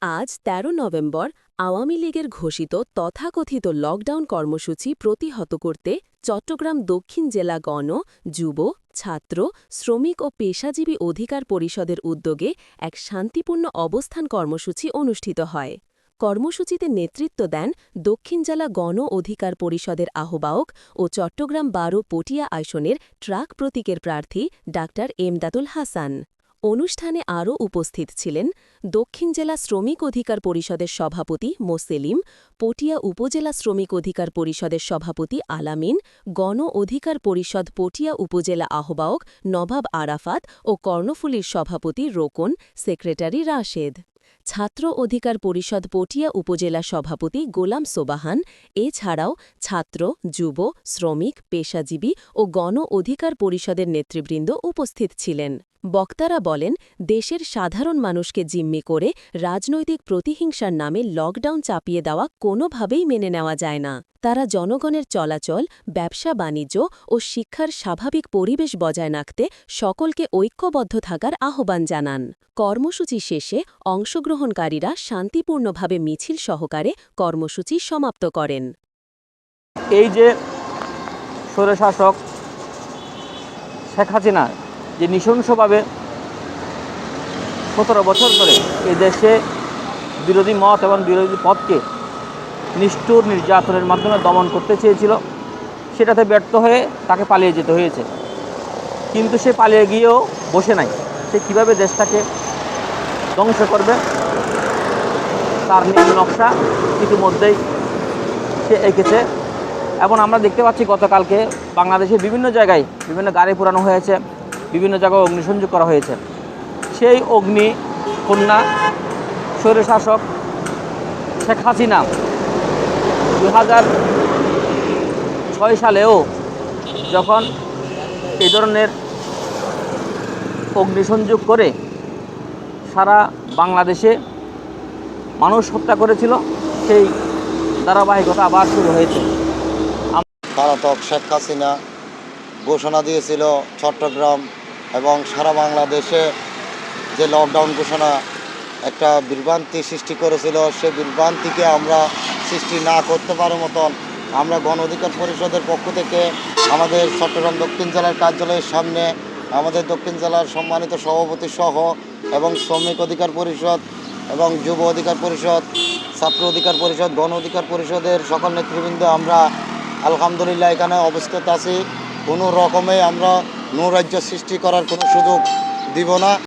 আজ ১৩ নভেম্বর আওয়ামী লীগের ঘোষিত তথাকথিত লকডাউন কর্মসূচি প্রতিহত করতে চট্টগ্রাম দক্ষিণ জেলা গণ, যুব, ছাত্র, শ্রমিক ও পেশাজীবী অধিকার পরিষদের উদ্যোগে এক শান্তিপূর্ণ অবস্থান কর্মসূচি অনুষ্ঠিত হয়। কর্মসূচিতে নেতৃত্ব দেন দক্ষিণ জেলা গণ অধিকার পরিষদের আহ্বায়ক ও চট্টগ্রাম ১২ পটিয়া আসনের ট্রাক প্রতীকের প্রার্থী ডা এমদাদুল হাসান। অনুষ্ঠানে আরও উপস্থিত ছিলেন দক্ষিণ জেলা শ্রমিক অধিকার পরিষদের সভাপতি মোসেলিম, পটিয়া উপজেলা শ্রমিক অধিকার পরিষদের সভাপতি আলামিন, গণ অধিকার পরিষদ পটিয়া উপজেলা আহ্বায়ক নবাব আরাফাত ও কর্ণফুলীর সভাপতি রোকন, সেক্রেটারি রাশেদ। ছাত্র অধিকার পরিষদ পটিয়া উপজেলা সভাপতি গোলাম সোবাহান, এছাড়াও ছাত্র, যুব, শ্রমিক, পেশাজীবী ও গণ অধিকার পরিষদের নেতৃবৃন্দ উপস্থিত ছিলেন। বক্তারা বলেন, দেশের সাধারণ মানুষকে জিম্মি করে রাজনৈতিক প্রতিহিংসার নামে লকডাউন চাপিয়ে দেওয়া কোনোভাবেই মেনে নেওয়া যায় না। তারা জনগণের চলাচল, ব্যবসা-বাণিজ্য ও শিক্ষার স্বাভাবিক পরিবেশ বজায় রাখতে সকলকে ঐক্যবদ্ধ থাকার আহ্বান জানান। কর্মসূচি শেষে অংশগ্রহণকারীরা শান্তিপূর্ণভাবে মিছিল সহকারে কর্মসূচি সমাপ্ত করেন। এই যে স্বৈরশাসক শেখ হাসিনা যে নৃশংসভাবে ১৭ বছর ধরে এই দেশে বিরোধী মত এবং বিরোধী পথকে নিষ্ঠুর নির্যাতনের মাধ্যমে দমন করতে চেয়েছিল, সেটাতে ব্যর্থ হয়ে তাকে পালিয়ে যেতে হয়েছে। কিন্তু সে পালিয়ে গিয়েও বসে নাই। সে কীভাবে দেশটাকে ধ্বংস করবে তার নীল নকশা ইতিমধ্যেই সে এঁকেছে। এবং আমরা দেখতে পাচ্ছি গতকালকে বাংলাদেশের বিভিন্ন জায়গায় বিভিন্ন গাড়ি পোড়ানো হয়েছে, বিভিন্ন জায়গায় অগ্নিসংযোগ করা হয়েছে। সেই অগ্নি কন্যা স্বৈরশাসক শেখ হাসিনা ২০০৬ সালেও যখন এই ধরনের অগ্নিসংযোগ করে সারা বাংলাদেশে মানুষ হত্যা করেছিল, সেই ধারাবাহিকতা আবার শুরু হয়েছে। পলাতক শেখ হাসিনা ঘোষণা দিয়েছিল চট্টগ্রাম এবং সারা বাংলাদেশে যে লকডাউন ঘোষণা একটা বিভ্রান্তি সৃষ্টি করেছিল, সে বিভ্রান্তিকে আমরা সৃষ্টি না করতে পারার মতন আমরা গণ অধিকার পরিষদের পক্ষ থেকে আমাদের চট্টগ্রাম দক্ষিণ জেলার কার্যালয়ের সামনে আমাদের দক্ষিণ জেলার সম্মানিত সভাপতি সহ এবং শ্রমিক অধিকার পরিষদ এবং যুব অধিকার পরিষদ, ছাত্র অধিকার পরিষদ, গণ অধিকার পরিষদের সকল নেতৃবৃন্দ আমরা আলহামদুলিল্লাহ এখানে অবস্থিত আছি। কোনো রকমে আমরা নৈরাজ্য সৃষ্টি করার কোনো সুযোগ দিব না।